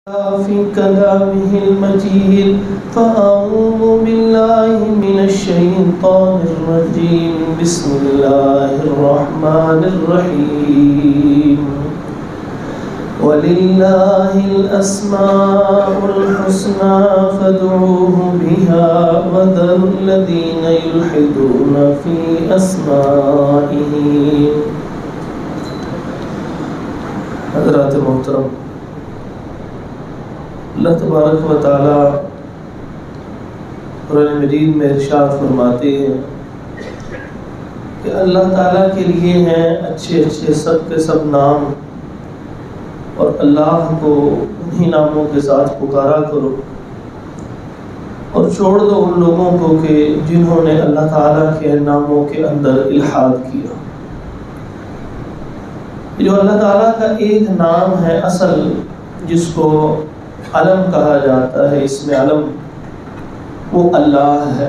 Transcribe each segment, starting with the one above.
في كلامه المجيد فأعوذ بالله من الشيطان الرجيم بسم الله الرحمن الرحيم ولله الأسماء الحسنى فادعوه بها وذروا الذين يلحدون في أسمائه. حضرات محترم، اللہ تبارک و تعالی قرآن مجید میں ارشاد فرماتے ہیں کہ اللہ تعالیٰ کے لیے ہیں اچھے اچھے سب کے سب نام، اور اللہ کو انہی ناموں کے ساتھ پکارا کرو اور چھوڑ دو ان لوگوں کو کہ جنہوں نے اللہ تعالیٰ کے ناموں کے اندر الحاد کیا۔ جو اللہ تعالیٰ کا ایک نام ہے اصل، جس کو علم کہا جاتا ہے، اس میں علم، وہ اللہ ہے۔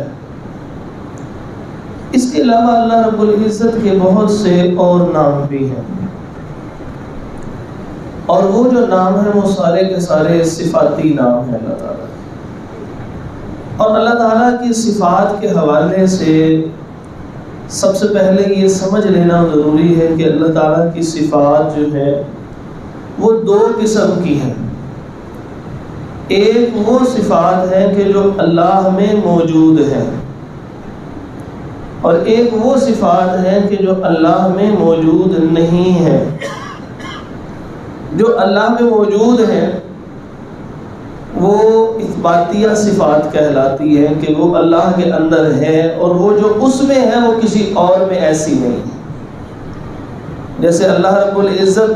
اس کے علاوہ اللہ رب العزت کے بہت سے اور نام بھی ہیں، اور وہ جو نام ہیں وہ سارے کے سارے صفاتی نام ہیں اللہ تعالیٰ۔ اور اللہ تعالیٰ کی صفات کے حوالے سے سب سے پہلے یہ سمجھ لینا ضروری ہے کہ اللہ تعالیٰ کی صفات جو ہیں وہ دو قسم کی ہیں۔ ایک وہ صفات ہے کہ جو اللہ میں موجود ہے، اور ایک وہ صفات ہے کہ جو اللہ میں موجود نہیں ہے۔ جو اللہ میں موجود ہے وہ اثباتیہ صفات کہلاتی ہے کہ وہ اللہ کے اندر ہے، اور وہ جو اس میں ہے وہ کسی اور میں ایسی نہیں ہے۔ جیسے اللہ رب العزت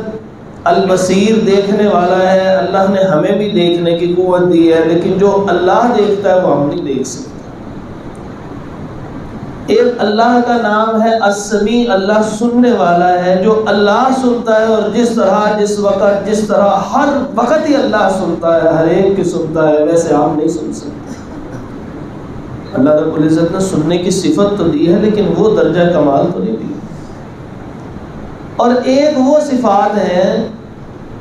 البصیر دیکھنے والا ہے، اللہ نے ہمیں بھی دیکھنے کی قوت دی ہے، لیکن جو اللہ دیکھتا ہے وہ ہم نہیں دیکھ سکتے۔ ایک اللہ کا نام ہے السمیع، اللہ سننے والا ہے، جو اللہ سنتا ہے، اور جس طرح جس وقت جس طرح ہر وقت ہی اللہ سنتا ہے، ہر ایک کی سنتا ہے، ویسے ہم نہیں سن سکتے۔ اللہ رب العزت نے سننے کی صفت تو دی ہے، لیکن وہ درجہ کمال تو نہیں دی۔ اور ایک وہ صفات ہیں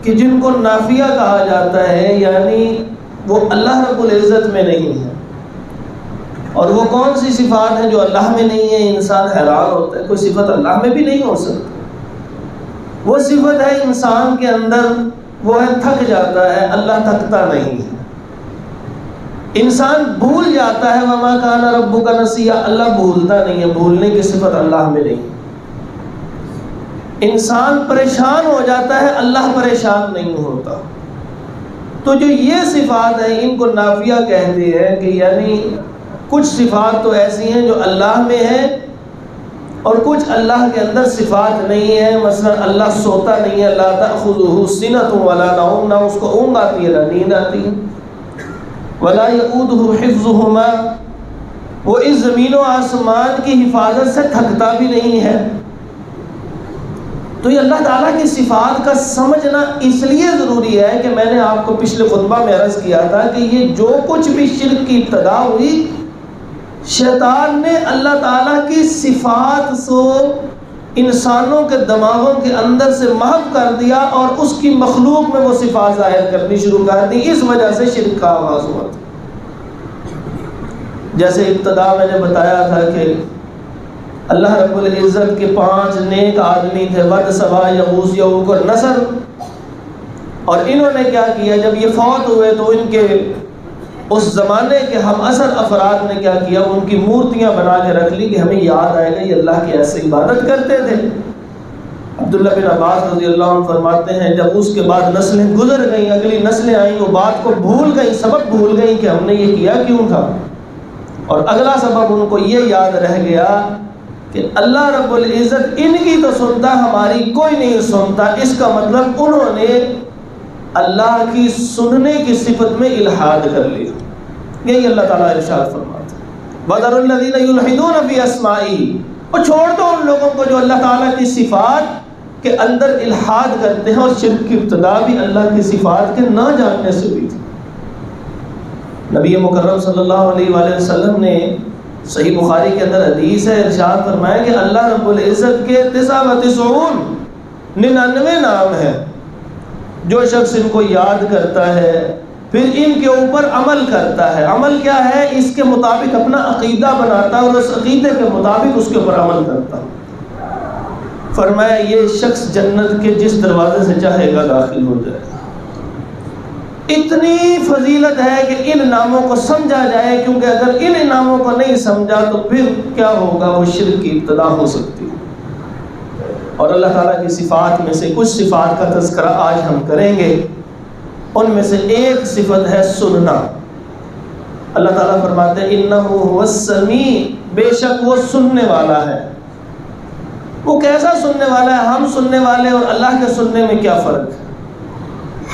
کہ جن کو نافیہ کہا جاتا ہے، یعنی وہ اللہ رب العزت میں نہیں ہے۔ اور وہ کون سی صفات ہیں جو اللہ میں نہیں ہے؟ انسان حیران ہوتا ہے، کوئی صفت اللہ میں بھی نہیں ہو سکتی۔ وہ صفت ہے انسان کے اندر، وہ ہے تھک جاتا ہے، اللہ تھکتا نہیں ہے۔ انسان بھول جاتا ہے، وما کان ربک نسیا، اللہ بھولتا نہیں ہے، بھولنے کی صفت اللہ میں نہیں ہے۔ انسان پریشان ہو جاتا ہے، اللہ پریشان نہیں ہوتا۔ تو جو یہ صفات ہیں ان کو نافیہ کہتے ہیں، کہ یعنی کچھ صفات تو ایسی ہیں جو اللہ میں ہیں، اور کچھ اللہ کے اندر صفات نہیں ہیں۔ مثلا اللہ سوتا نہیں ہے، لا تأخذہ سنۃ ولا نوم، نہ اس کو اونگ آتی ہے نہ نیند آتی ہے۔ ولا یؤودہ حفظہما، وہ اس زمین و آسمان کی حفاظت سے تھکتا بھی نہیں ہے۔ تو یہ اللہ تعالیٰ کی صفات کا سمجھنا اس لیے ضروری ہے کہ میں نے آپ کو پچھلے خطبہ میں عرض کیا تھا کہ یہ جو کچھ بھی شرک کی ابتدا ہوئی، شیطان نے اللہ تعالیٰ کی صفات کو انسانوں کے دماغوں کے اندر سے محو کر دیا، اور اس کی مخلوق میں وہ صفات ظاہر کرنی شروع کر دی۔ اس وجہ سے شرک کا آغاز ہوا تھا۔ جیسے ابتدا میں نے بتایا تھا کہ اللہ رب العزت کے 5 نیک آدمی تھے، ود، سوا، یغوث، یعوق اور نصر، اور انہوں نے کیا کیا؟ جب یہ فوت ہوئے تو ان کے اس زمانے کے ہم اثر افراد نے کیا کیا؟ ان کی مورتیاں بنا کے رکھ لی کہ ہمیں یاد آئے گا یہ اللہ کی ایسے عبادت کرتے تھے۔ عبداللہ بن عباس رضی اللہ عنہ فرماتے ہیں جب اس کے بعد نسلیں گزر گئیں، اگلی نسلیں آئیں، وہ بات کو بھول گئیں، سبب بھول گئیں کہ ہم نے یہ کیا کیوں تھا، اور اگلا سبب ان کو یہ یاد رہ گیا کہ اللہ رب العزت ان کی تو سنتا، ہماری کوئی نہیں سنتا۔ اس کا مطلب انہوں نے اللہ کی سننے کی صفت میں الحاد کر لیا۔ یہی اللہ تعالیٰ ارشاد فرماتا ہے وَذَرُوا الَّذِينَ يُلْحِدُونَ فِي أَسْمَائِهِ، اور چھوڑ دو ان لوگوں کو جو اللہ تعالیٰ کی صفات کے اندر الحاد کرتے ہیں، اور شرک کی ابتدا بھی اللہ کی صفات کے نہ جاننے سے بھی تھی۔ نبی مکرم صلی اللہ علیہ وآلہ وسلم نے صحیح بخاری کے اندر حدیث ہے، ارشاد فرمایا کہ اللہ رب العزت کے 99 نام ہیں، جو شخص ان کو یاد کرتا ہے پھر ان کے اوپر عمل کرتا ہے، عمل کیا ہے؟ اس کے مطابق اپنا عقیدہ بناتا ہے اور اس عقیدے کے مطابق اس کے اوپر عمل کرتا ہے، فرمایا یہ شخص جنت کے جس دروازے سے چاہے گا داخل ہو جائے گا۔ اتنی فضیلت ہے کہ ان ناموں کو سمجھا جائے، کیونکہ اگر ان ناموں کو نہیں سمجھا تو پھر کیا ہوگا؟ وہ شرک کی ابتدا ہو سکتی ہے۔ اور اللہ تعالیٰ کی صفات میں سے کچھ صفات کا تذکرہ آج ہم کریں گے۔ ان میں سے ایک صفت ہے سننا۔ اللہ تعالیٰ فرماتے ہیں انہ هو السمیع، بے شک وہ سننے والا ہے۔ وہ کیسا سننے والا ہے؟ ہم سننے والے اور اللہ کے سننے میں کیا فرق ہے؟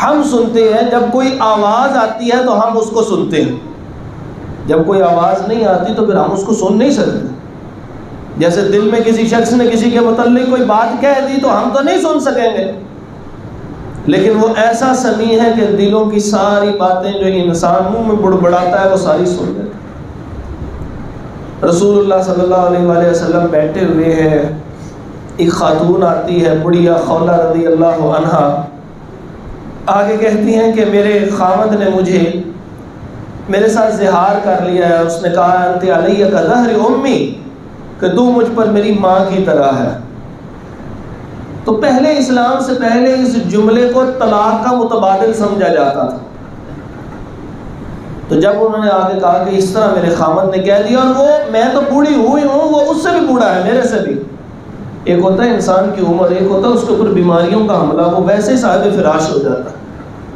ہم سنتے ہیں جب کوئی آواز آتی ہے تو ہم اس کو سنتے ہیں، جب کوئی آواز نہیں آتی تو پھر ہم اس کو سن نہیں سکتے۔ جیسے دل میں کسی شخص نے کسی کے متعلق کوئی بات کہہ دی تو ہم تو نہیں سن سکیں گے، لیکن وہ ایسا سمیع ہے کہ دلوں کی ساری باتیں جو انسان منہ میں بڑبڑاتا ہے وہ ساری سن لیتا ہے۔ رسول اللہ صلی اللہ علیہ وآلہ وسلم بیٹھے ہوئے ہیں، ایک خاتون آتی ہے بڑھیا خولہ رضی اللہ عنہا، آگے کہتی ہیں کہ میرے خاوند نے مجھے میرے ساتھ زہار کر لیا ہے، اس نے کہا انت علیہ کظہر امی، کہ تو مجھ پر میری ماں کی طرح ہے۔ تو پہلے اسلام سے پہلے اس جملے کو طلاق کا متبادل سمجھا جاتا تھا، تو جب انہوں نے آگے کہا کہ اس طرح میرے خاوند نے کہہ دیا، اور وہ میں تو بوڑھی ہوئی ہوں، وہ اس سے بھی بوڑھا ہے میرے سے بھی، ایک ہوتا ہے انسان کی عمر، ایک ہوتا ہے اس کے اوپر بیماریوں کا حملہ، وہ ویسے ہی صاحب فراش ہو جاتا ہے،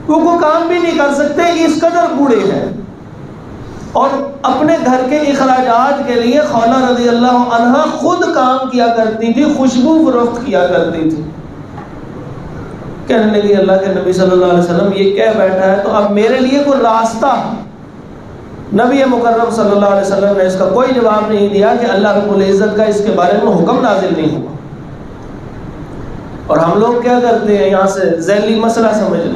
وہ کوئی کام بھی نہیں کر سکتے، اس قدر بوڑھے ہیں۔ اور اپنے گھر کے اخراجات کے لیے خولہ رضی اللہ عنہا خود کام کیا کرتی تھی، خوشبو فروخت کیا کرتی تھی۔ کہنے لگی اللہ کے نبی صلی اللہ علیہ وسلم یہ کہہ بیٹھا ہے تو اب میرے لیے کوئی راستہ۔ نبی مکرم صلی اللہ علیہ وسلم نے اس کا کوئی جواب نہیں دیا کہ اللہ رب العزت کا اس کے بارے میں حکم نازل نہیں ہوا۔ اور ہم لوگ کیا کرتے ہیں، یہاں سے ذیلی مسئلہ سمجھ لیں،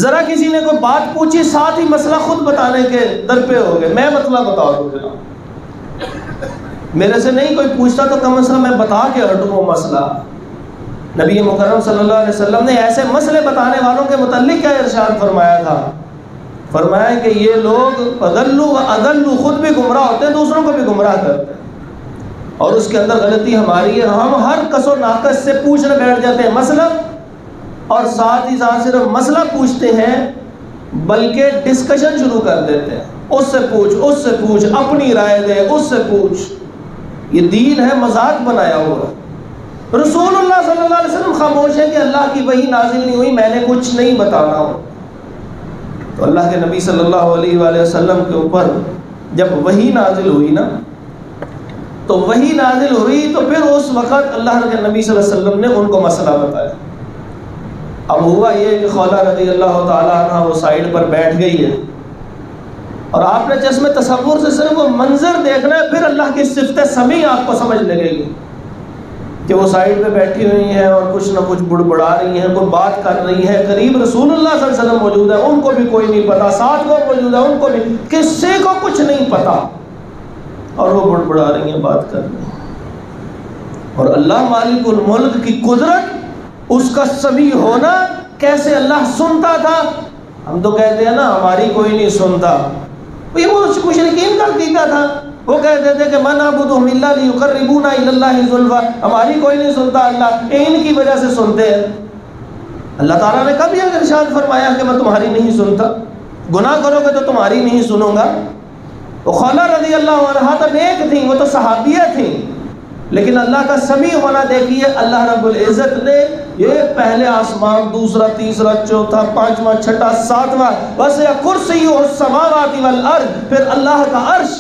ذرا کسی نے کوئی بات پوچھی ساتھ ہی مسئلہ خود بتانے کے درپے ہو گئے، میں مسئلہ بتا دوں جناب، میرے سے نہیں کوئی پوچھتا تو کم از کم میں بتا کے ہٹوں وہ مسئلہ۔ نبی مکرم صلی اللہ علیہ وسلم نے ایسے مسئلے بتانے والوں کے متعلق کیا ارشاد فرمایا تھا؟ فرمایا کہ یہ لوگ اضلوا واضلوا، خود بھی گمراہ ہوتے ہیں دوسروں کو بھی گمراہ کرتے ہیں، اور اس کے اندر غلطی ہماری ہے، ہم ہر کس و ناقص سے پوچھنے بیٹھ جاتے ہیں مسئلہ، اور ساتھ ہی ساتھ صرف مسئلہ پوچھتے ہیں بلکہ ڈسکشن شروع کر دیتے ہیں، اس سے پوچھ اس سے پوچھ، اپنی رائے دے اس سے پوچھ۔ یہ دین ہے مذاق بنایا ہوا۔ رسول اللہ صلی اللہ علیہ وسلم خاموش ہے کہ اللہ کی وحی نازل نہیں ہوئی، میں نے کچھ نہیں بتانا ہو۔ تو اللہ کے نبی صلی اللہ علیہ وآلہ وسلم کے اوپر جب وحی نازل ہوئی نا، تو وحی نازل ہوئی تو پھر اس وقت اللہ کے نبی صلی اللہ علیہ وسلم نے ان کو مسئلہ بتایا۔ اب ہوا یہ کہ خولہ رضی اللہ تعالیٰ عنہ وہ سائیڈ پر بیٹھ گئی ہے، اور آپ نے چشم تصور سے صرف وہ منظر دیکھنا ہے، پھر اللہ کی صفت سمیع آپ کو سمجھ لگے گی کہ وہ سائیڈ پہ بیٹھی ہوئی ہیں اور کچھ نہ کچھ بڑبڑا رہی ہیں، کوئی بات کر رہی ہیں، قریب رسول اللہ صلی اللہ علیہ وسلم موجود ہے، ان کو بھی کوئی نہیں پتا، ساتھ وہ موجود ہے ان کو بھی کسی کو کچھ نہیں پتا، اور وہ بڑبڑا رہی ہیں، بات کر رہی ہیں۔ اور اللہ مالک الملک کی قدرت، اس کا سمیع ہونا، کیسے اللہ سنتا تھا۔ ہم تو کہتے ہیں نا ہماری کوئی نہیں سنتا، یہ وہ مشرکین کا عقیدہ تھا، وہ کہتے تھے کہ من نعبدہم الا لیقربونا الی اللہ زلفی، ہماری کوئی نہیں سنتا اللہ، ان کی وجہ سے سنتے ہیں۔ اللہ تعالیٰ نے کبھی اگر ارشاد فرمایا کہ میں تمہاری نہیں سنتا، گناہ کرو گے تو تمہاری نہیں سنوں گا؟ وہ خولہ رضی اللہ عنہا تو نیک تھیں، وہ تو صحابیہ تھیں، لیکن اللہ کا سمیع ہونا دیکھیے، اللہ رب العزت نے یہ پہلے آسمان، دوسرا، تیسرا، چوتھا، پانچواں، چھٹا، ساتواں، وسع کرسیہ السماوات والارض، پھر اللہ کا عرش،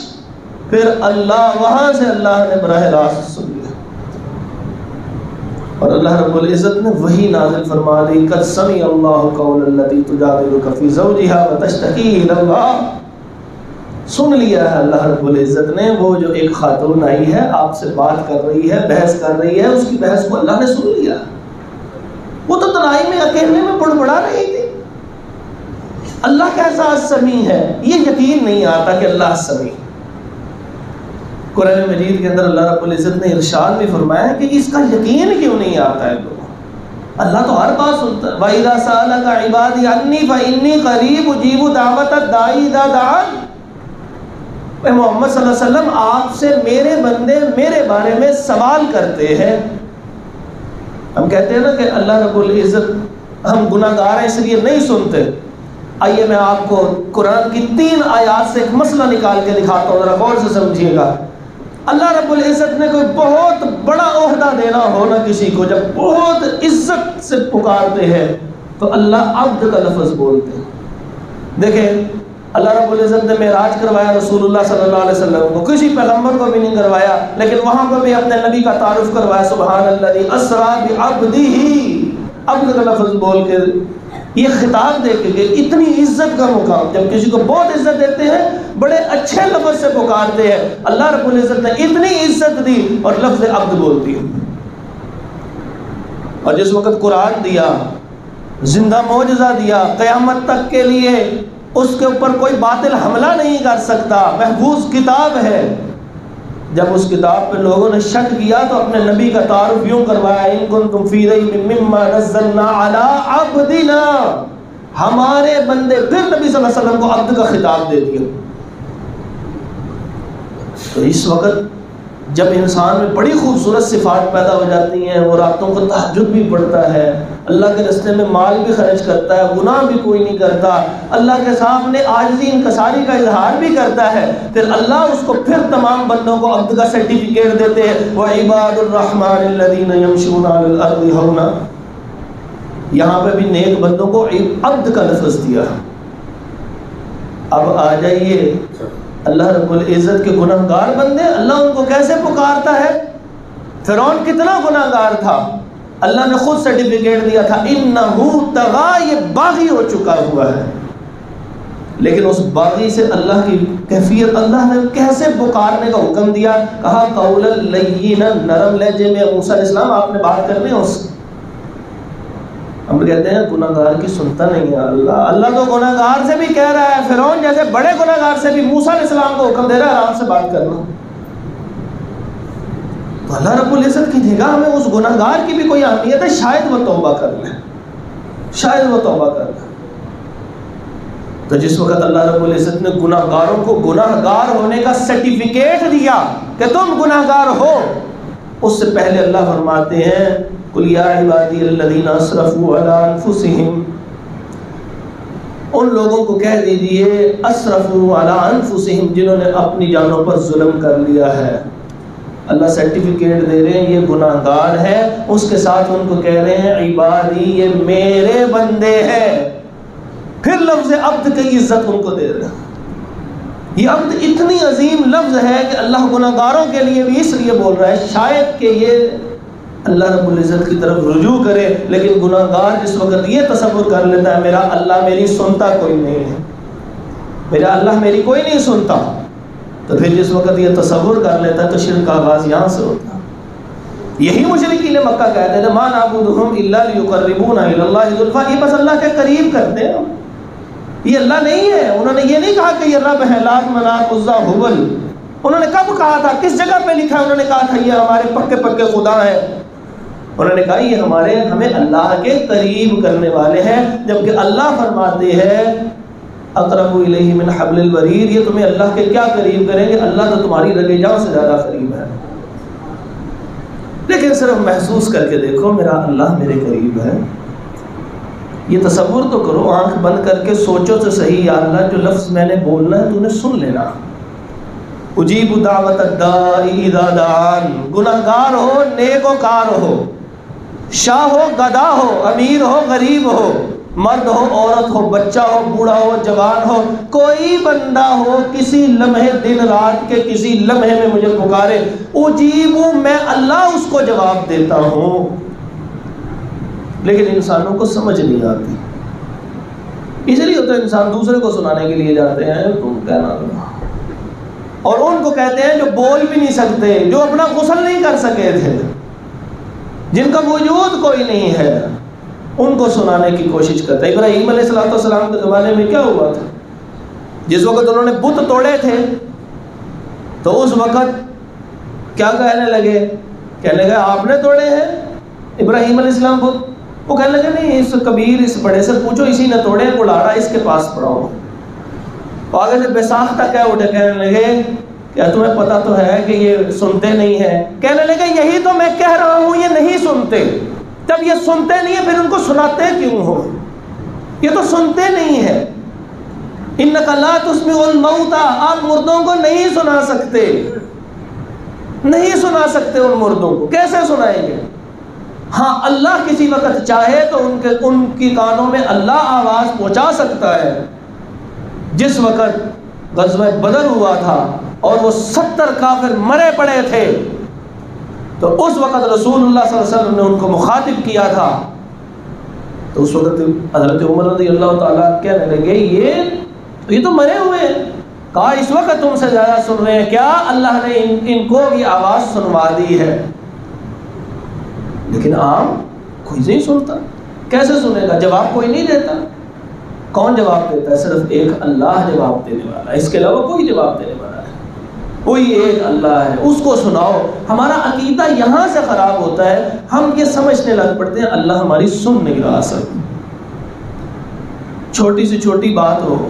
پھر اللہ، وہاں سے اللہ نے براہ راست سن لیا، اور اللہ رب العزت نے وہی نازل فرما دی، قد سمع اللہ قول التی تجادلک فی زوجہا وتشتکی الی اللہ، سن لیا ہے اللہ رب العزت نے، وہ جو ایک خاتون آئی ہے آپ سے بات کر رہی ہے، بحث کر رہی ہے، اس کی بحث کو اللہ نے سن لیا۔ وہ تو تنہائی میں اکیلے میں بڑبڑا رہی تھی۔ اللہ کیسا سمیع ہے، یہ یقین نہیں آتا کہ اللہ سمیع۔ قرآن مجید کے اندر اللہ رب العزت نے ارشاد بھی فرمایا کہ اس کا یقین کیوں نہیں آتا ہے لوگوں۔ اللہ تو ہر بات سنتا ہے. وَإِذَا سَأَلَكَ عِبَادِي عَنِّي فَإِنِّي قَرِيبٌ أُجِيبُ دَعْوَةَ الدَّاعِ إِذَا دَعَانِ. اے محمد صلی اللہ علیہ وسلم آپ سے میرے بندے میرے بارے میں سوال کرتے ہیں. ہم کہتے ہیں نا کہ اللہ رب العزت ہم گناہ گار ہیں اس لیے نہیں سنتے. آئیے میں آپ کو قرآن کی 3 آیات سے ایک مسئلہ نکال کے دکھاتا ہوں, ذرا غور سے سمجھیے گا. اللہ رب العزت نے کوئی بہت بڑا عہدہ دینا ہو نا کسی کو, جب بہت عزت سے پکارتے ہیں تو اللہ عبد کا لفظ بولتے ہیں. دیکھیں اللہ رب العزت نے معراج کروایا رسول اللہ صلی اللہ علیہ وسلم کو, کسی پیغمبر کو بھی نہیں کروایا, لیکن وہاں پر بھی اپنے نبی کا تعارف کروایا, سبحان الذی اسریٰ بعبدہ, عبد کا لفظ بول کے یہ خطاب دے کے کہ اتنی عزت کا مقام. جب کسی کو بہت عزت دیتے ہیں بڑے اچھے لفظ سے پکارتے ہیں. اللہ رب العزت نے اتنی عزت دی اور لفظ عبد بولتی ہے. اور جس وقت قرآن دیا, زندہ معجزہ دیا, قیامت تک کے لیے اس کے اوپر کوئی باطل حملہ نہیں کر سکتا, محفوظ کتاب ہے. جب اس کتاب پہ لوگوں نے شک کیا تو اپنے نبی کا تعارف یوں کروایا, ان کنتم فی ریب مما نزلنا علی عبدنا, ہمارے بندے. پھر نبی صلی اللہ علیہ وسلم کو عبد کا خطاب دے دیا. تو اس وقت جب انسان میں بڑی خوبصورت صفات پیدا ہو جاتی ہیں, وہ راتوں کو تہجد بھی پڑھتا ہے, اللہ کے راستے میں مال بھی خرچ کرتا ہے, گناہ بھی کوئی نہیں کرتا, اللہ کے سامنے عاجزی انکساری کا اظہار بھی کرتا ہے, پھر اللہ اس کو پھر تمام بندوں کو عبد کا سرٹیفکیٹ دیتے ہیں. وَعِبَادُ الرَّحْمَنِ الَّذِينَ يَمْشُونَ عَلَى الْأَرْضِ هَوْنًا. یہاں پہ بھی نیک بندوں کو عبد کا لفظ دیا. اب آ جائیے اللہ رب العزت کے گناہ گار بندے, اللہ ان کو کیسے پکارتا ہے. فرعون کتنا گناہ گار تھا, اللہ نے خود سرٹیفکیٹ دیا تھا انہو طغی, یہ باغی ہو چکا ہوا ہے. لیکن اس باغی سے اللہ کی کیفیت, اللہ نے کیسے پکارنے کا حکم دیا, کہا قولا لینا, نرم لہجے میں. موسیٰ علیہ السلام آپ نے بات کرنی ہے اس. ہم کہتے ہیں گناہ گار کی سنتا نہیں ہے اللہ. اللہ تو گناہ گار سے بھی کہہ رہا ہے, فرعون جیسے بڑے گناہ گار سے بھی موسیٰ علیہ السلام کو حکم دے رہا ہے آرام سے بات کرنا. تو اللہ رب العزت کی نگاہ میں اس گناہ گار کی بھی کوئی اہمیت ہے, شاید وہ توبہ کر لے, شاید وہ توبہ کر لے. تو جس وقت اللہ رب العزت نے گناہ گاروں کو گناہ گار ہونے کا سرٹیفکیٹ دیا کہ تم گناہ گار ہو, اس سے پہلے اللہ فرماتے ہیں قُلْ يَا عِبَادِيَ الَّذِينَ أَسْرَفُوا عَلَىٰ أَنفُسِهِمْ, ان لوگوں کو کہہ دیجئے أَسْرَفُوا عَلَىٰ أَنفُسِهِمْ, جنہوں نے اپنی جانوں پر ظلم کر لیا ہے. اللہ سرٹیفکیٹ دے رہے ہیں یہ گناہ گار ہے, اس کے ساتھ ان کو کہہ رہے ہیں عبادی, یہ میرے بندے ہیں. پھر لفظ عبد کی عزت ان کو دے رہے ہیں. یہ عبد اتنی عظیم لفظ ہے کہ اللہ گناہ گاروں کے لیے بھی اس لیے بول رہا ہے شاید کہ یہ اللہ رب العزت کی طرف رجوع کرے. لیکن گناہ گار جس وقت یہ تصور کر لیتا ہے میرا اللہ میری سنتا کوئی نہیں ہے, میرا اللہ میری کوئی نہیں سنتا, تو پھر جس وقت یہ تصور کر لیتا ہے تو شرک کا آغاز یہاں سے ہوتا ہے. یہی مشرکین مکہ کہتے ہیں ما نعبدہم الا لیقربونا الی اللہ زلفی, یہ بس اللہ کے قریب کرتے ہیں, یہ اللہ نہیں ہے. انہوں نے یہ نہیں کہا کہ یہ رب ہے لات منات عزا ہبل. انہوں نے کب کہا تھا, کس جگہ پہ لکھا ہے؟ انہوں نے کہا تھا یہ ہمارے پکے پکے خدا ہیں. انہوں نے کہا یہ ہمیں اللہ کے قریب کرنے والے ہیں, جبکہ اللہ فرماتے ہیں اقرب الیہ من حبل الورید, یہ تمہیں اللہ کے کیا قریب کریں گے, اللہ تو تمہاری رگے جان سے زیادہ قریب ہے. لیکن صرف محسوس کر کے دیکھو میرا اللہ میرے قریب ہے. یہ تصور تو کرو, آنکھ بند کر کے سوچو تو صحیح, یا اللہ جو لفظ میں نے بولنا ہے تو نے سن لینا. اجیب دعوت الداعی اذا دعان, گناہ گار ہو نیکوکار ہو, شاہ ہو گدا ہو, امیر ہو غریب ہو, مرد ہو عورت ہو, بچہ ہو بوڑھا ہو جوان ہو, کوئی بندہ ہو کسی لمحے دن رات کے کسی لمحے میں مجھے پکارے, اجیبو, میں اللہ اس کو جواب دیتا ہوں. لیکن انسانوں کو سمجھ نہیں آتی, اس لیے ہوتا ہے انسان دوسرے کو سنانے کے لیے جاتے ہیں تم کہنا, اور ان کو کہتے ہیں جو بول بھی نہیں سکتے, جو اپنا غسل نہیں کر سکے تھے, جن کا وجود کوئی نہیں ہے, ان کو سنانے کی کوشش کرتا ہے. ابراہیم علیہ السلام کے زمانے میں کیا ہوا تھا, جس وقت انہوں نے بت توڑے تھے تو اس وقت کیا کہنے لگے آپ نے توڑے ہیں ابراہیم علیہ السلام بت, وہ کہنے لگے نہیں اس کبیر اس بڑے سے پوچھو، اسی نے توڑے کلاڑا اس کے پاس پڑھاؤ. آگے سے بے ساختہ کہہ اٹھے، کہنے لگے کیا تمہیں پتا تو ہے کہ یہ سنتے نہیں ہیں؟ کہنے لگے یہی تو میں کہہ رہا ہوں، یہ نہیں سنتے. جب یہ سنتے نہیں ہیں پھر ان کو سناتے کیوں ہو؟ یہ تو سنتے نہیں ہیں. انک لا تسمع الموتى، آپ مردوں کو نہیں سنا سکتے، نہیں سنا سکتے ان مردوں کو، کیسے سنائیں گے؟ ہاں اللہ کسی وقت چاہے تو ان کی کانوں میں اللہ آواز پہنچا سکتا ہے. جس وقت غزوہ بدر ہوا تھا اور وہ 70 کافر مرے پڑے تھے، تو اس وقت رسول اللہ صلی اللہ علیہ وسلم نے ان کو مخاطب کیا تھا. تو اس وقت حضرت عمر رضی اللہ تعالیٰ کہنے لگے یہ تو مرے ہوئے ہیں. کہا اس وقت تم سے زیادہ سن رہے ہیں کیا؟ اللہ نے ان کو بھی آواز سنوا دی ہے. لیکن عام کوئی نہیں سنتا، کیسے سنے گا؟ جواب کوئی نہیں دیتا. کون جواب دیتا ہے؟ صرف ایک اللہ جواب دینے والا ہے، اس کے علاوہ کوئی جواب دینے والا ہے، کوئی ایک اللہ ہے، اس کو سناؤ. ہمارا عقیدہ یہاں سے خراب ہوتا ہے، ہم یہ سمجھنے لگ پڑتے ہیں اللہ ہماری سن نہیں رہا. سر چھوٹی سے چھوٹی بات ہو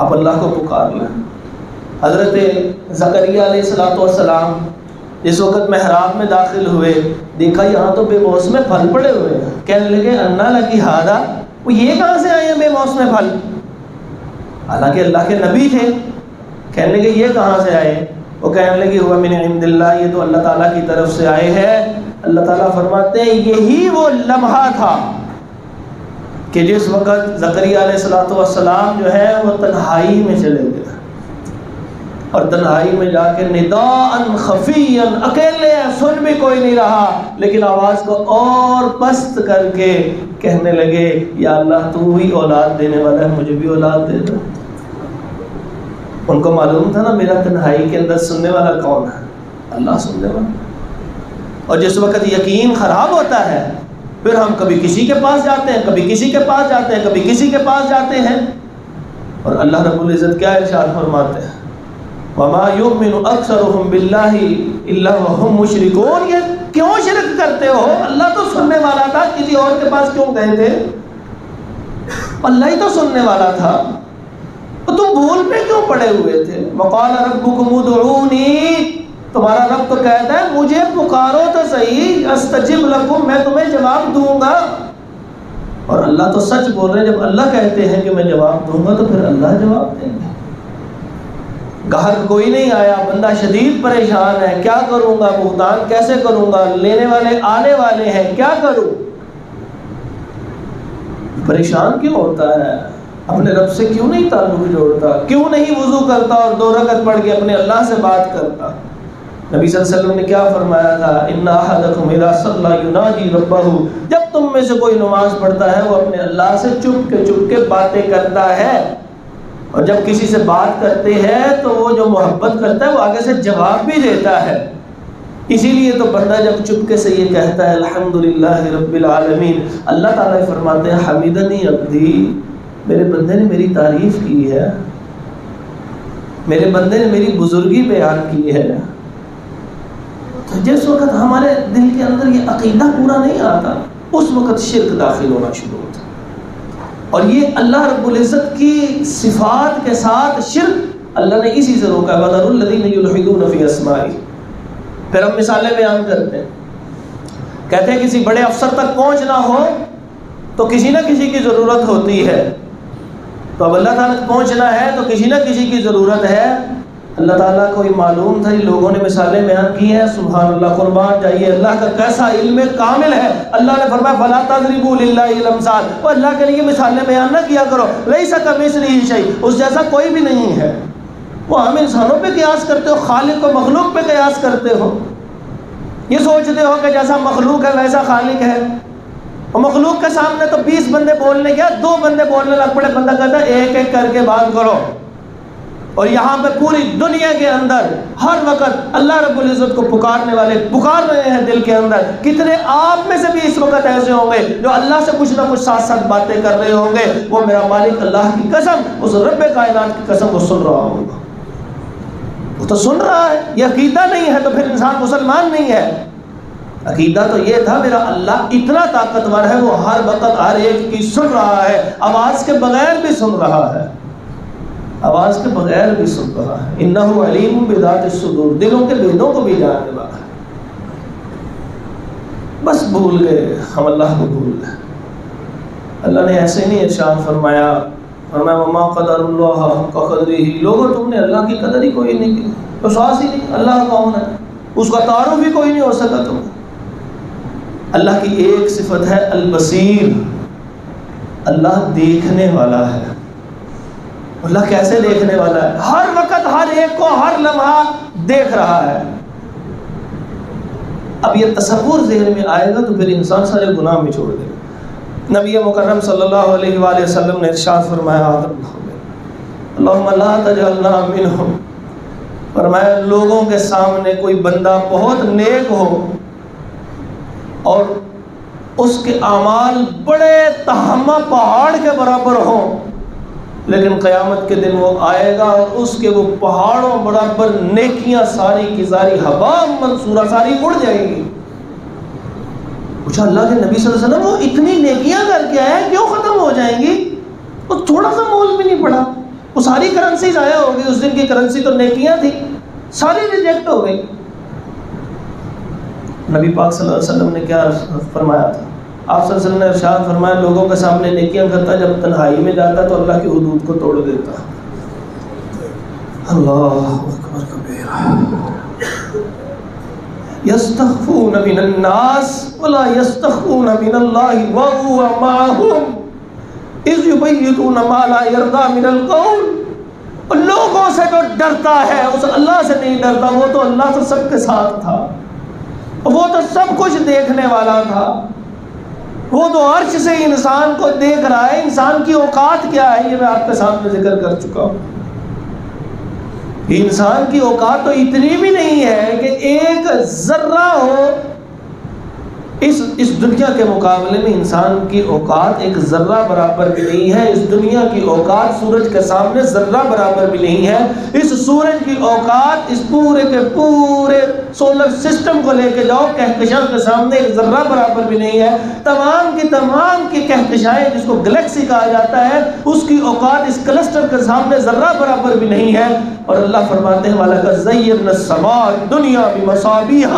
آپ اللہ کو پکار لیں. حضرت زکریا علیہ السلام جس وقت محراب میں داخل ہوئے، دیکھا یہاں تو بے موسم پھل پڑے ہوئے ہیں. کہنے لگے انا لکی ہادا، وہ یہ کہاں سے آئے ہیں بے موسم پھل؟ حالانکہ اللہ کے نبی تھے. کہنے لگے یہ کہاں سے آئے؟ وہ کہنے لگے ہوا من عند اللہ، یہ تو اللہ تعالیٰ کی طرف سے آئے ہیں. اللہ تعالیٰ فرماتے ہیں یہی وہ لمحہ تھا کہ جس وقت زکریا علیہ السلام جو ہے وہ تنہائی میں چلے گئے، اور تنہائی میں جا کے نداءً خفیًا، اکیلے ہیں، سن بھی کوئی نہیں رہا، لیکن آواز کو اور پست کر کے کہنے لگے یا اللہ تو ہی اولاد دینے والا ہے، مجھے بھی اولاد دے دو. ان کو معلوم تھا نا میرا تنہائی کے اندر سننے والا کون ہے؟ اللہ سننے والا. اور جس وقت یقین خراب ہوتا ہے پھر ہم کبھی کسی کے پاس جاتے ہیں، کبھی کسی کے پاس جاتے ہیں، کبھی کسی کے پاس جاتے ہیں. اور اللہ رب العزت کیا ارشاد فرماتے ہیں؟ وَمَا يُؤْمِنُ أَكْثَرُهُمْ بِاللَّهِ إِلَّا وَهُمْ مُشْرِكُونَ. یہ کیوں شرک کرتے ہو؟ اللہ تو سننے والا تھا، کسی اور کے پاس کیوں گئے تھے؟ اللہ ہی تو سننے والا تھا، تو تم بھول پہ کیوں پڑے ہوئے تھے؟ وَقَالَ رَبُّكُمُ ادْعُونِي، تمہارا رب تو کہتا ہے مجھے پکارو تو صحیح، استجب لکم، میں تمہیں جواب دوں گا. اور اللہ تو سچ بول رہے ہیں، جب اللہ کہتے ہیں کہ میں جواب دوں گا تو پھر اللہ جواب دیں گے. گاہک کوئی نہیں آیا، بندہ شدید پریشان ہے، کیا کروں گا، بھگتان کیسے کروں گا، لینے والے آنے والے ہیں، کیا کروں؟ پریشان کیوں ہوتا ہے؟ اپنے رب سے کیوں نہیں تعلق جوڑتا؟ کیوں نہیں وضو کرتا اور 2 رکعت پڑھ کے اپنے اللہ سے بات کرتا؟ نبی صلی اللہ علیہ وسلم نے کیا فرمایا تھا؟ ان احدکم اذا صلی یناجی ربہ، جب تم میں سے کوئی نماز پڑھتا ہے وہ اپنے اللہ سے چپ کے باتیں کرتا ہے. اور جب کسی سے بات کرتے ہیں تو وہ جو محبت کرتا ہے وہ آگے سے جواب بھی دیتا ہے. اسی لیے تو بندہ جب چپکے سے یہ کہتا ہے الحمدللہ رب العالمین، اللہ تعالیٰ فرماتے ہیں حمیدنی عبدی، میرے بندے نے میری تعریف کی ہے، میرے بندے نے میری بزرگی بیان کی ہے. تو جس وقت ہمارے دل کے اندر یہ عقیدہ پورا نہیں آتا اس وقت شرک داخل ہونا شروع ہوتا. اور یہ اللہ رب العزت کی صفات کے ساتھ شرک اللہ نے اسی سے روکا، وَذَرُوا الَّذِينَ يُلْحِدُونَ فِي أَسْمَائِهِ. پھر ہم مثالیں بیان کرتے ہیں، کہتے ہیں کسی بڑے افسر تک پہنچنا ہو تو کسی نہ کسی کی ضرورت ہوتی ہے. تو اب اللہ تعالیٰ تک پہنچنا ہے تو کسی نہ کسی کی ضرورت ہے. اللہ تعالیٰ کو یہ معلوم تھا، یہ لوگوں نے مثالیں بیان کی ہیں، سبحان اللہ، قربان جائیے اللہ کا کیسا علم کامل ہے. اللہ نے فرمایا فَلَا تَضْرِبُوا لِلَّهِ الْأَمْثَالَ، اور اللہ کے لیے مثالیں بیان نہ کیا کرو، لَيْسَ كَمِثْلِهِ شَيْءٌ، اس جیسا کوئی بھی نہیں ہے. وہ ہم انسانوں پہ قیاس کرتے ہو، خالق کو مخلوق پہ قیاس کرتے ہو، یہ سوچتے ہو کہ جیسا مخلوق ہے ویسا خالق ہے. اور مخلوق کے سامنے تو 20 بندے بولنے گیا، 2 بندے بولنے لگ پڑے، بندہ کہتا ہے ایک ایک کر کے بات کرو. اور یہاں پہ پوری دنیا کے اندر ہر وقت اللہ رب العزت کو پکارنے والے پکار رہے ہیں دل کے اندر. کتنے آپ میں سے بھی اس وقت ایسے ہوں گے جو اللہ سے کچھ نہ کچھ ساتھ ساتھ باتیں کر رہے ہوں گے، وہ میرا مالک اللہ کی قسم، اس رب کائنات کی قسم، وہ سن رہا ہوگا. وہ تو سن رہا ہے، یہ عقیدہ نہیں ہے تو پھر انسان مسلمان نہیں ہے. عقیدہ تو یہ تھا میرا اللہ اتنا طاقتور ہے، وہ ہر وقت ہر ایک کی سن رہا ہے، آواز کے بغیر بھی سن رہا ہے، آواز کے بغیر بھی سن رہا ہے۔ انہ علیم بذات الصدور، دلوں کے بینوں کو بھی جاننے والا ہے۔ بس بھول گئے ہم، اللہ کو بھول گئے۔ اللہ نے ایسے نہیں ارشاد فرمایا وما قدر اللہ حق قدرہ، لوگوں تم نے اللہ کی قدر ہی کوئی نہیں کی، احساس ہی نہیں اللہ کون ہے، اس کا تعارف بھی کوئی نہیں ہو سکا تم۔ اللہ کی ایک صفت ہے البصیر، اللہ دیکھنے والا ہے۔ اللہ کیسے دیکھنے والا ہے؟ ہر وقت ہر ایک کو ہر لمحہ دیکھ رہا ہے۔ اب یہ تصور ذہن میں آئے گا تو پھر انسان سارے گناہ میں چھوڑ دے گا۔ نبی مکرم صلی اللہ علیہ وآلہ وسلم نے ارشاد فرمایا اللہم لا تجعلنا منہم، فرمایا لوگوں کے سامنے کوئی بندہ بہت نیک ہو اور اس کے اعمال بڑے تہامہ پہاڑ کے برابر ہوں، لیکن قیامت کے دن وہ آئے گا اور اس کے وہ پہاڑوں برابر نیکیاں ساری کی ساری ہوا منصورہ، ساری اڑ جائیں گی۔ پوچھا اللہ کے نبی صلی اللہ علیہ وسلم وہ اتنی نیکیاں کر کے آیا کیوں ختم ہو جائیں گی؟ وہ تھوڑا سا مول بھی نہیں پڑا، وہ ساری کرنسی ضائع ہو گئی، اس دن کی کرنسی تو نیکیاں تھی، ساری ریجیکٹ ہو گئی۔ نبی پاک صلی اللہ علیہ وسلم نے کیا فرمایا تھا؟ آپ صلی اللہ علیہ وسلم نے ارشاد فرمایا لوگوں کے سامنے نیکیاں کرتا، جب تنہائی میں جاتا تو اللہ کی حدود کو توڑ دیتا۔ اللہ اکبر کبیرہ۔ یستخفون من الناس ولا یستخفون من اللہ وهو معهم اذ یبیتون ما لا یرضی من القول۔ لوگوں سے جو ڈرتا ہے اس اللہ سے نہیں ڈرتا، وہ تو اللہ تو سب کے ساتھ تھا، وہ تو سب کچھ دیکھنے والا تھا، وہ تو عرش سے انسان کو دیکھ رہا ہے۔ انسان کی اوقات کیا ہے یہ میں آپ کے سامنے ذکر کر چکا ہوں۔ انسان کی اوقات تو اتنی بھی نہیں ہے کہ ایک ذرہ ہو، اس دنیا کے مقابلے میں انسان کی اوقات ایک ذرہ برابر بھی نہیں ہے۔ اس دنیا کی اوقات سورج کے سامنے ذرہ برابر بھی نہیں ہے۔ اس سورج کی اوقات اس پورے کے پورے سولر سسٹم کو لے کے جاؤ، کہکشاں کے سامنے ایک ذرہ برابر بھی نہیں ہے۔ تمام کی کہکشائیں جس کو گلیکسی کہا جاتا ہے، اس کی اوقات اس کلسٹر کے سامنے ذرہ برابر بھی نہیں ہے۔ اور اللہ فرماتے ہیں وَلَقَدْ زَيَّنَّا السَّمَاءَ الدُّنْيَا بِمَصَابِيحَ،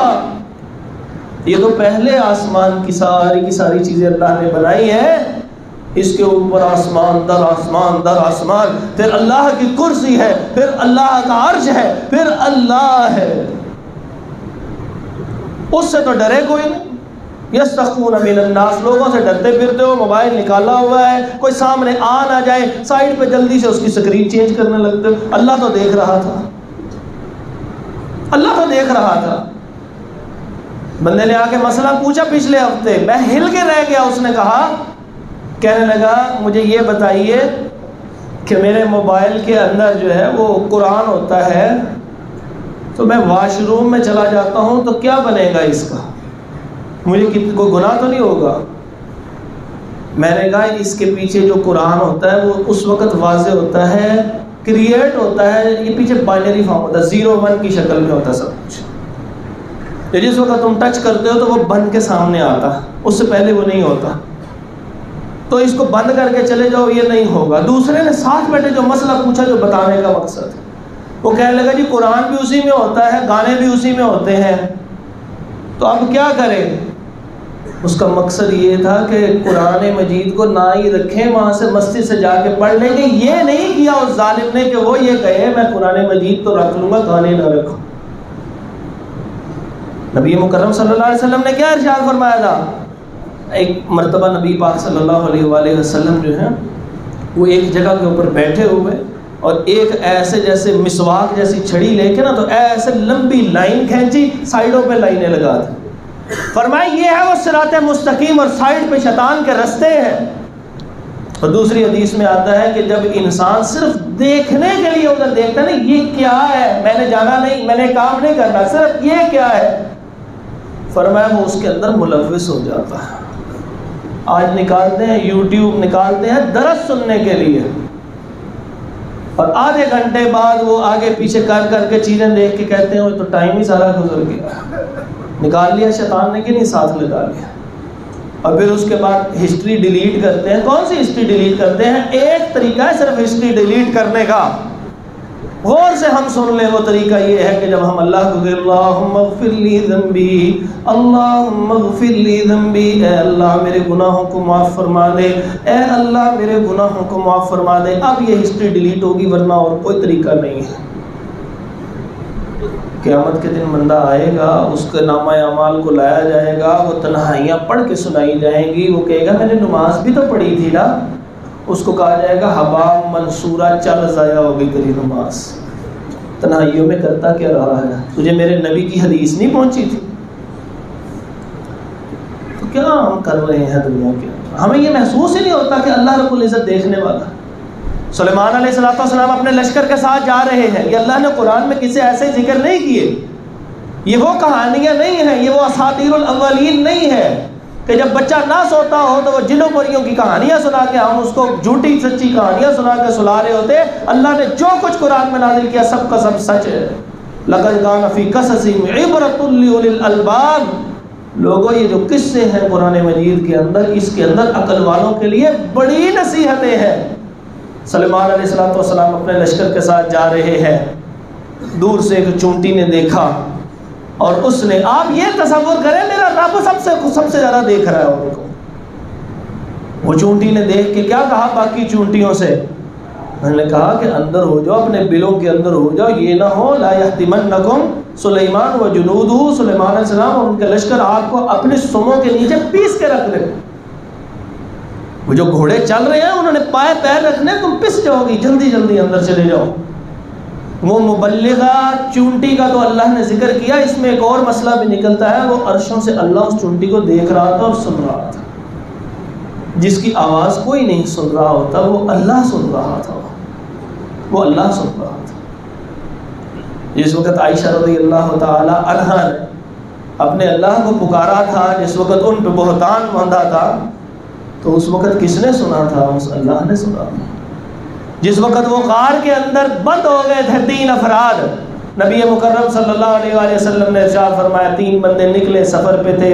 یہ تو پہلے آسمان کی ساری چیزیں اللہ نے بنائی ہیں، اس کے اوپر آسمان در آسمان در آسمان، پھر اللہ کی کرسی ہے، پھر اللہ کا عرش ہے، پھر اللہ ہے، اس سے تو ڈرے کوئی نہیں۔ یستخفون من الناس، لوگوں سے ڈرتے پھرتے ہو، موبائل نکالا ہوا ہے، کوئی سامنے آ نہ جائے سائڈ پہ جلدی سے اس کی سکرین چینج کرنے لگتے ہو۔ اللہ تو دیکھ رہا تھا، اللہ تو دیکھ رہا تھا۔ بندے نے آ کے مسئلہ پوچھا پچھلے ہفتے، میں ہل کے رہ گیا۔ اس نے کہا، کہنے لگا مجھے یہ بتائیے کہ میرے موبائل کے اندر جو ہے وہ قرآن ہوتا ہے، تو میں واش روم میں چلا جاتا ہوں تو کیا بنے گا اس کا، مجھے کوئی گناہ تو نہیں ہوگا؟ میں نے کہا اس کے پیچھے جو قرآن ہوتا ہے وہ اس وقت واضح ہوتا ہے، کریٹ ہوتا ہے، یہ پیچھے بائنری فارم ہوتا ہے، 0 1 کی شکل میں ہوتا ہے سب کچھ۔ جس وقت تم ٹچ کرتے ہو تو وہ بن کے سامنے آتا، اس سے پہلے وہ نہیں ہوتا، تو اس کو بند کر کے چلے جاؤ، یہ نہیں ہوگا۔ دوسرے نے ساتھ بیٹھے جو مسئلہ پوچھا، جو بتانے کا مقصد ہے، وہ کہنے لگا جی قرآن بھی اسی میں ہوتا ہے، گانے بھی اسی میں ہوتے ہیں، تو اب کیا کریں؟ اس کا مقصد یہ تھا کہ قرآن مجید کو نہ ہی رکھیں، وہاں سے مسجد سے جا کے پڑھ لیں گے۔ یہ نہیں کیا اس ظالم نے کہ وہ یہ کہے میں قرآن مجید تو رکھ لوں گا، گانے نہ رکھوں۔ نبی مکرم صلی اللہ علیہ وسلم نے کیا ارشاد فرمایا تھا؟ ایک مرتبہ نبی پاک صلی اللہ علیہ وآلہ وسلم جو ہیں وہ ایک جگہ کے اوپر بیٹھے ہوئے اور ایک ایسے جیسے مسواک جیسی چھڑی لے کے نا تو ایسے لمبی لائن کھینچی، سائیڈوں پہ لائنیں لگا دی، فرمایا یہ ہے وہ صراط مستقیم اور سائیڈ پہ شیطان کے رستے ہیں۔ اور دوسری حدیث میں آتا ہے کہ جب انسان صرف دیکھنے کے لیے ادھر دیکھتا ہے نا، یہ کیا ہے، میں نے جانا نہیں، میں نے کام نہیں کرنا، صرف یہ کیا ہے، فرمایا وہ اس کے اندر ملوث ہو جاتا ہے۔ آج نکالتے ہیں یوٹیوب، نکالتے ہیں درس سننے کے لیے، اور آدھے گھنٹے بعد وہ آگے پیچھے کر کے چیزیں دیکھ کے کہتے ہیں وہ تو ٹائم ہی سارا گزر گیا، نکال لیا شیطان نے کہ نہیں ساتھ لگا لیا. اور پھر اس کے بعد ہسٹری ڈیلیٹ کرتے ہیں. کون سی ہسٹری ڈیلیٹ کرتے ہیں؟ ایک طریقہ ہے صرف ہسٹری ڈیلیٹ کرنے کا. غور سے ہم سن لیں. وہ طریقہ یہ ہے کہ جب ہم اللہ کو کہتے اللہم اغفر لی ذنبی، اللہم اغفر لی ذنبی، اے اللہ میرے گناہوں کو معاف فرما دے، اے اللہ میرے گناہوں کو معاف فرما دے، اب یہ ہسٹری ڈیلیٹ ہوگی، ورنہ اور کوئی طریقہ نہیں ہے. قیامت کے دن بندہ آئے گا، اس کے نامہ اعمال کو لایا جائے گا، وہ تنہائیاں پڑھ کے سنائی جائیں گی. وہ کہے گا میں نے نماز بھی تو پڑھی تھی نا. اس کو کہا جائے گا حبا منصورہ، چل ضائع ہو گئی تیری نماز، تنہائیوں میں کرتا کیا رہا ہے، تجھے میرے نبی کی حدیث نہیں پہنچی تھی. تو کیا ہم کر رہے ہیں دنیا کے اندر؟ ہمیں یہ محسوس ہی نہیں ہوتا کہ اللہ رب العزت دیکھنے والا. سلیمان علیہ السلام اپنے لشکر کے ساتھ جا رہے ہیں. یہ اللہ نے قرآن میں کسی ایسے ذکر نہیں کیے. یہ وہ کہانیاں نہیں ہیں، یہ وہ اساطیر الاولین نہیں ہے کہ جب بچہ نہ سوتا ہو تو وہ جنوں پریوں کی کہانیاں سنا کے ہم اس کو جھوٹی سچی کہانیاں سنا کے سلا رہے ہوتے. اللہ نے جو کچھ قرآن میں نازل کیا سب کا سب سچ ہے. لقد کان فی قصصہم عبرۃ لأولی الالباب. لوگوں یہ جو قصے ہیں قرآن مجید کے اندر، اس کے اندر عقل والوں کے لیے بڑی نصیحتیں ہیں. سلیمان علیہ السلام اپنے لشکر کے ساتھ جا رہے ہیں. دور سے ایک چونٹی نے دیکھا اور اس نے، آپ یہ تصور کریں میرا رب سب سے زیادہ دیکھ رہا ہے ان کو. وہ چونٹی نے دیکھ کے کیا کہا باقی چونٹیوں سے؟ انہوں نے کہا کہ اندر ہو جاؤ، اپنے بلوں کے اندر ہو جاؤ، یہ نہ ہو لا یحتمنکم سلیمان و جنودہ، سلیمان علیہ السلام اور ان کے لشکر آپ کو اپنے سموں کے نیچے پیس کے رکھ دیں. وہ جو گھوڑے چل رہے ہیں انہوں نے پائے پیر رکھنے، تم پس جاؤ گی، جلدی جلدی اندر چلے جاؤ. وہ مبلغہ چونٹی کا تو اللہ نے ذکر کیا. اس میں ایک اور مسئلہ بھی نکلتا ہے. وہ عرشوں سے اللہ اس چونٹی کو دیکھ رہا تھا اور سن رہا تھا. جس کی آواز کوئی نہیں سن رہا ہوتا وہ اللہ سن رہا تھا. وہ اللہ سن رہا تھا. جس وقت عائشہ رضی اللہ تعالی عنہا نے اپنے اللہ کو پکارا تھا، جس وقت ان پہ بہتان باندھا تھا، تو اس وقت کس نے سنا تھا؟ اس اللہ نے سنا تھا. جس وقت وہ غار کے اندر بند ہو گئے تھے 3 افراد، نبی مکرم صلی اللہ علیہ وآلہ وسلم نے ارشاد فرمایا 3 بندے نکلے، سفر پہ تھے،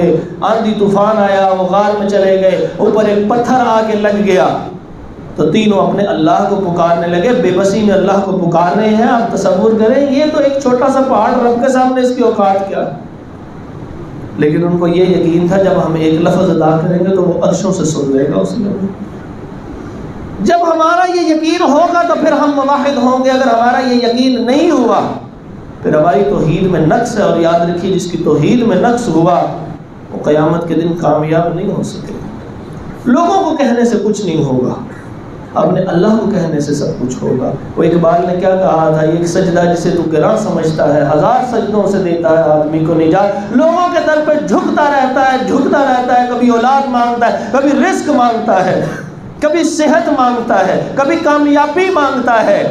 آندھی طوفان آیا، وہ غار میں چلے گئے، اوپر ایک پتھر آ کے لگ گیا تو تینوں اپنے اللہ کو پکارنے لگے. بے بسی میں اللہ کو پکار رہے ہیں. آپ تصور کریں یہ تو ایک چھوٹا سا پہاڑ، رب کے سامنے اس کی اوقات کیا. لیکن ان کو یہ یقین تھا جب ہم ایک لفظ ادا کریں گے تو وہ عرشوں سے سن لے گا اس میں. جب ہمارا یہ یقین ہوگا تو پھر ہم موحد ہوں گے. اگر ہمارا یہ یقین نہیں ہوا پھر ہماری توحید میں نقص ہے. اور یاد رکھیے جس کی توحید میں نقص ہوا وہ قیامت کے دن کامیاب نہیں ہو سکے. لوگوں کو کہنے سے کچھ نہیں ہوگا، اپنے اللہ کو کہنے سے سب کچھ ہوگا. وہ اقبال نے کیا کہا تھا؟ ایک سجدہ جسے تو گراں سمجھتا ہے، 1000 سجدوں سے دیتا ہے آدمی کو نجات. لوگوں کے در پہ جھکتا رہتا ہے، کبھی اولاد مانگتا ہے، کبھی رزق مانگتا ہے، کبھی صحت مانگتا ہے، کبھی کامیابی مانگتا ہے.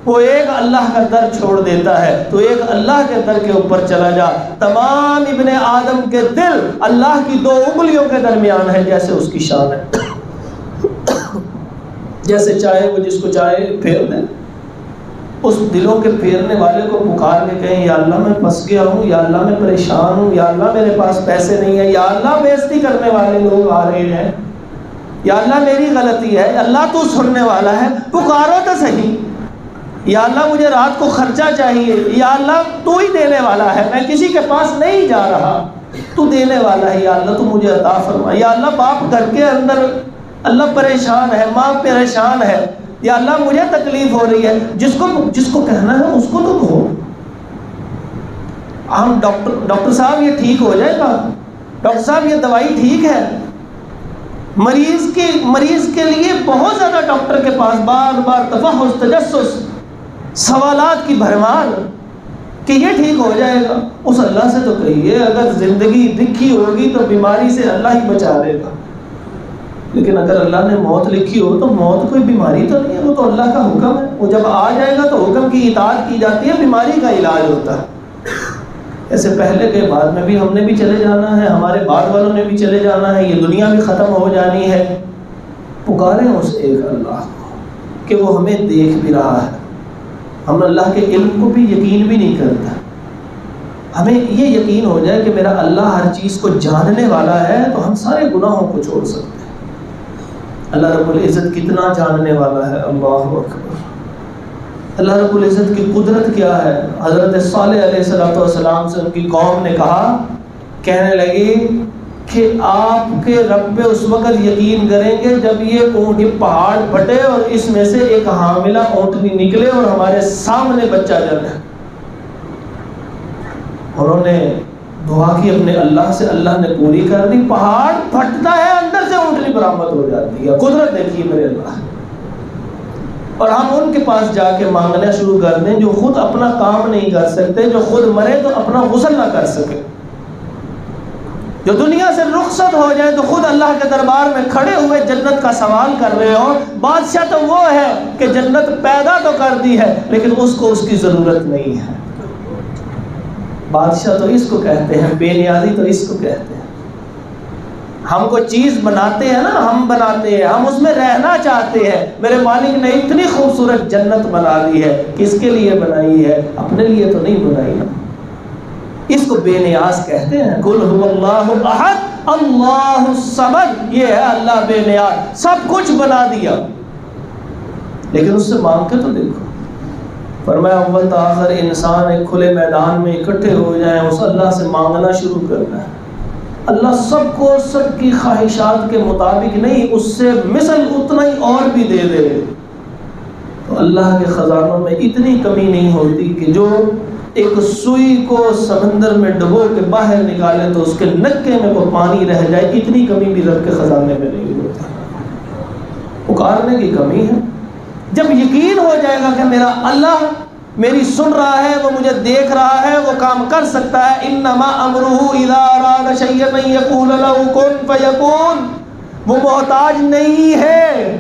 وہ ایک اللہ کا در چھوڑ دیتا ہے تو ایک اللہ کے در کے اوپر چلا جا. تمام ابن آدم کے دل اللہ کی 2 انگلیوں کے درمیان ہے، جیسے اس کی شان ہے. جیسے چاہے وہ جس کو چاہے پھیر دے. اس دلوں کے پھیرنے والے کو پکار کے کہیں یا اللہ میں پھنس گیا ہوں، یا اللہ میں پریشان ہوں، یا اللہ میرے پاس پیسے نہیں ہیں، یا اللہ بےزتی کرنے والے لوگ آ رہے ہیں، یا اللہ میری غلطی ہے، اللہ تو سننے والا ہے، پکارو تو صحیح. یا اللہ مجھے رات کو خرچہ چاہیے، یا اللہ تو ہی دینے والا ہے، میں کسی کے پاس نہیں جا رہا، تو دینے والا ہے، یا اللہ تو مجھے عطا فرما. یا اللہ باپ گھر کے اندر اللہ پریشان ہے، ماں پریشان ہے، یا اللہ مجھے تکلیف ہو رہی ہے. جس کو کہنا ہے اس کو تو کہو. ہم ڈاکٹر صاحب یہ ٹھیک ہو جائے گا، ڈاکٹر صاحب یہ دوائی ٹھیک ہے. مریض کے لیے بہت زیادہ ڈاکٹر کے پاس بار بار تفحص، تجسس، سوالات کی بھرمار کہ یہ ٹھیک ہو جائے گا. اس اللہ سے تو کہیے اگر زندگی لکھی ہوگی تو بیماری سے اللہ ہی بچا لے گا. لیکن اگر اللہ نے موت لکھی ہو تو موت کوئی بیماری تو نہیں ہے، وہ تو اللہ کا حکم ہے. وہ جب آ جائے گا تو حکم کی اطاعت کی جاتی ہے، بیماری کا علاج ہوتا ہے. ایسے پہلے کے بعد میں بھی ہم نے بھی چلے جانا ہے، ہمارے بعد والوں نے بھی چلے جانا ہے، یہ دنیا بھی ختم ہو جانی ہے. پکاریں اس ایک اللہ کہ وہ ہمیں دیکھ بھی رہا ہے. ہم اللہ کے علم کو بھی یقین بھی نہیں کرتا. ہمیں یہ یقین ہو جائے کہ میرا اللہ ہر چیز کو جاننے والا ہے تو ہم سارے گناہوں کو چھوڑ سکتے ہیں۔ اللہ رب العزت کتنا جاننے والا ہے، اللہ اکبر۔ اللہ رب العزت کی قدرت کیا ہے۔ حضرت صالح علیہ السلام سے ان کی قوم نے کہا، کہنے لگی کہ آپ کے رب پہ اس وقت یقین کریں گے جب یہ اونٹ پہاڑ پھٹے اور اس میں سے ایک حاملہ اونٹنی نکلے اور ہمارے سامنے بچہ جنمے۔ انہوں نے دعا کی اپنے اللہ سے، اللہ نے پوری کر دی، پہاڑ پھٹتا ہے، اندر سے اونٹنی برآمد ہو جاتی ہے۔ قدرت دیکھیے میرے اللہ۔ اور ہم ان کے پاس جا کے مانگنا شروع کر دیں جو خود اپنا کام نہیں کر سکتے، جو خود مرے تو اپنا غسل نہ کر سکے، جو دنیا سے رخصت ہو جائے تو خود اللہ کے دربار میں کھڑے ہوئے جنت کا سوال کر رہے ہو۔ بادشاہ تو وہ ہے کہ جنت پیدا تو کر دی ہے لیکن اس کو اس کی ضرورت نہیں ہے۔ بادشاہ تو اس کو کہتے ہیں، بے نیازی تو اس کو کہتے ہیں۔ ہم کو چیز بناتے ہیں نا، ہم بناتے ہیں، ہم اس میں رہنا چاہتے ہیں۔ میرے مالک نے اتنی خوبصورت جنت بنا دی ہے، کس کے لیے بنائی ہے؟ اپنے لیے تو نہیں بنائی نا۔ اس کو بے نیاز کہتے ہیں۔ قل هو اللہ احد اللہ الصمد، یہ ہے اللہ بے نیاز، سب کچھ بنا دیا لیکن اس سے مانگ کے تو دیکھو۔ فرمایا اول تا آخر انسان ایک کھلے میدان میں اکٹھے ہو جائیں، اس اللہ سے مانگنا شروع کرنا ہے۔ اللہ سب کو سب کی خواہشات کے مطابق نہیں، اس سے مثل اتنا ہی اور بھی دے دے۔ تو اللہ کے خزانوں میں اتنی کمی نہیں ہوتی کہ جو ایک سوئی کو سمندر میں ڈبو کے باہر نکالے تو اس کے نکے میں کوئی پانی رہ جائے، اتنی کمی بھی رب کے خزانے میں نہیں ہوتی۔ پکارنے کی کمی ہے۔ جب یقین ہو جائے گا کہ میرا اللہ میری سن رہا ہے، وہ مجھے دیکھ رہا ہے، وہ کام کر سکتا ہے، انما امرہ اذا اراد شیئا ان یقول له کن فیکون، وہ محتاج نہیں ہے۔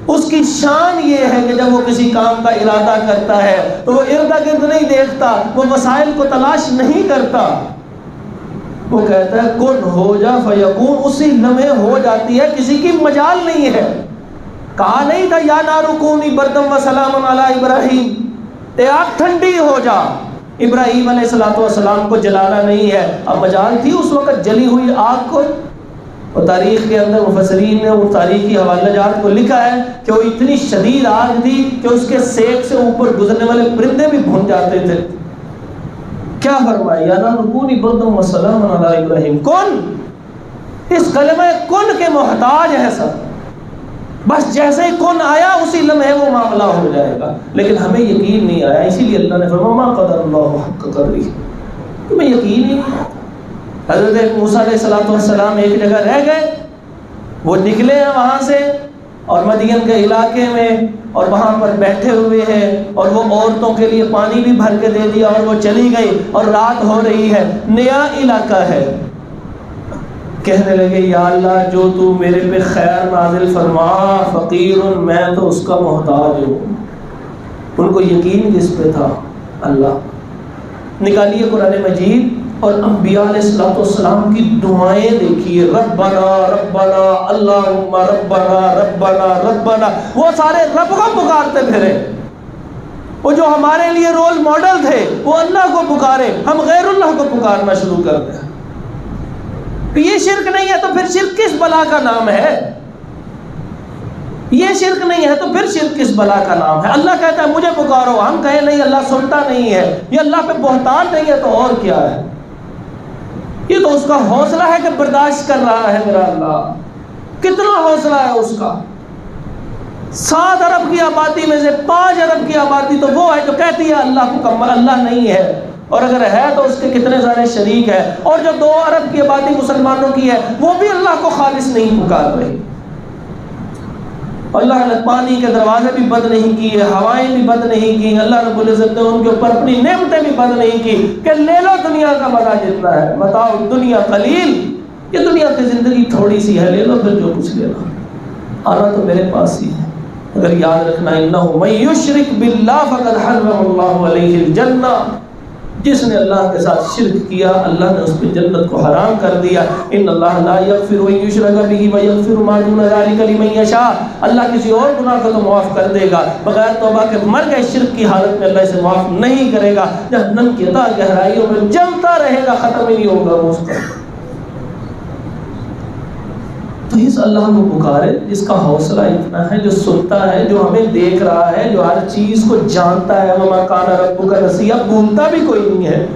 اس کی شان یہ ہے کہ جب وہ کسی کام کا ارادہ کرتا ہے تو وہ ارد گرد نہیں دیکھتا، وہ وسائل کو تلاش نہیں کرتا، وہ کہتا ہے کن ہو جا فیکون، اسی لمحے ہو جاتی ہے، کسی کی مجال نہیں ہے۔ کہا نہیں تھا یا نار کونی بردم و سلام علی ابراہیم، تے آگ ٹھنڈی ہو جا، ابراہیم علیہ السلام کو جلانا نہیں ہے۔ اب مجال تھی اس وقت جلی ہوئی آگ کو؟ اور تاریخ کے اندر مفسرین نے وہ تاریخی حوالہ جات کو لکھا ہے کہ وہ اتنی شدید آگ تھی کہ اس کے سیک سے اوپر گزرنے والے پرندے بھی بھون جاتے تھے۔ کیا فرمایا یا نار کونی بردم و سلام علی ابراہیم، کن، اس کلمہ کن کے محتاج ہے سب، بس جیسے ہی کن آیا اسی لمحے وہ معاملہ ہو جائے گا، لیکن ہمیں یقین نہیں آیا، اسی لیے اللہ نے فرمایا ما قدر اللہ حق قدرہ، تمہیں یقین ہی نہیں۔ حضرت موسیٰ علیہ السلام ایک جگہ رہ گئے، وہ نکلے ہیں وہاں سے اور مدین کے علاقے میں، اور وہاں پر بیٹھے ہوئے ہیں، اور وہ عورتوں کے لیے پانی بھی بھر کے دے دیا اور وہ چلی گئی، اور رات ہو رہی ہے، نیا علاقہ ہے۔ کہنے لگے یا اللہ جو تو میرے پہ خیر نازل فرما، فقیر میں تو اس کا محتاج ہوں۔ ان کو یقین کس پہ تھا؟ اللہ۔ نکالیے قرآن مجید اور انبیاء علیہ السلام کی دعائیں دیکھیے، ربنا ربنا اللہم ربنا ربنا ربنا، وہ سارے رب کو پکارتے پھرے۔ وہ جو ہمارے لیے رول ماڈل تھے وہ اللہ کو پکارے، ہم غیر اللہ کو پکارنا شروع کر دیں۔ یہ شرک نہیں ہے تو پھر شرک کس بلا کا نام ہے؟ یہ شرک نہیں ہے تو پھر شرک کس بلا کا نام ہے؟ اللہ کہتا ہے مجھے پکارو، ہم کہیں نہیں اللہ سنتا نہیں ہے، یہ اللہ پہ بہتان نہیں ہے تو اور کیا ہے؟ یہ تو اس کا حوصلہ ہے کہ برداشت کر رہا ہے میرا اللہ، کتنا حوصلہ ہے اس کا۔ 7 ارب کی آبادی میں سے 5 ارب کی آبادی تو وہ ہے جو کہتی ہے اللہ مکمل، اللہ نہیں ہے، اور اگر ہے تو اس کے کتنے سارے شریک ہیں، اور جو 2 ارب کی آبادی مسلمانوں کی ہے وہ بھی اللہ کو خالص نہیں پکار رہی۔ اللہ نے پانی کے دروازے بھی بند نہیں کیے، ہوائیں بھی بند نہیں کی، اللہ رب العزت نے ان کے اوپر اپنی نعمتیں بھی بند نہیں کی کہ لے لو دنیا کا مزہ جتنا ہے، متاع الدنیا قلیل، یہ دنیا کی زندگی تھوڑی سی ہے، لے لو پھر جو کچھ لینا، آنا تو میرے پاس ہی ہے۔ اگر یاد رکھنا انہ من یشرک باللہ فقد حرم اللہ علیہ الجنہ، جس نے اللہ کے ساتھ شرک کیا اللہ نے اس پہ جنت کو حرام کر دیا. ان اللہ لا یغفر ان یشرک بہ ویغفر ما دون ذلک لمن یشاء. اللہ کسی اور گناہ کو تو معاف کر دے گا، بغیر توبہ کے مر گئے شرک کی حالت میں اللہ اسے معاف نہیں کرے گا. جہنم کی اتھا گہرائیوں میں جمتا رہے گا، ختم ہی نہیں ہوگا وہ اس کا. تو اس اللہ کو پکارے جس کا حوصلہ اتنا ہے، جو سنتا ہے، جو ہمیں دیکھ رہا ہے، جو ہر چیز کو جانتا ہے. وما کان ربک نسیا، بھولتا بھی کوئی نہیں ہے.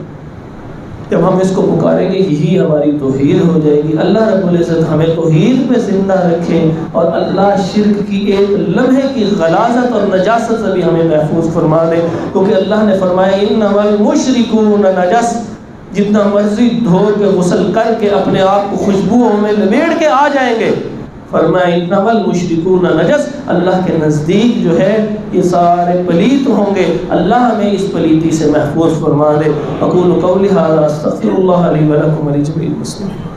جب ہم اس کو پکاریں گے یہی ہماری توحید ہو جائے گی. اللہ رب العزت ہمیں توحید پہ زندہ رکھے اور اللہ شرک کی ایک لمحے کی غلاظت اور نجاست سے بھی ہمیں محفوظ فرما دے. کیونکہ اللہ نے فرمایا انما المشرکون نجس، جتنا مرضی دھو کے غسل کر کے اپنے آپ کو خوشبوؤں میں لپیٹ کے آ جائیں گے. فرمایا انما المشرکون نجس، اللہ کے نزدیک جو ہے یہ سارے پلیت ہوں گے. اللہ ہمیں اس پلیتی سے محفوظ فرما دے. اقول قولی ھذا استغفر اللہ لی ولکم ولجميع المسلمین.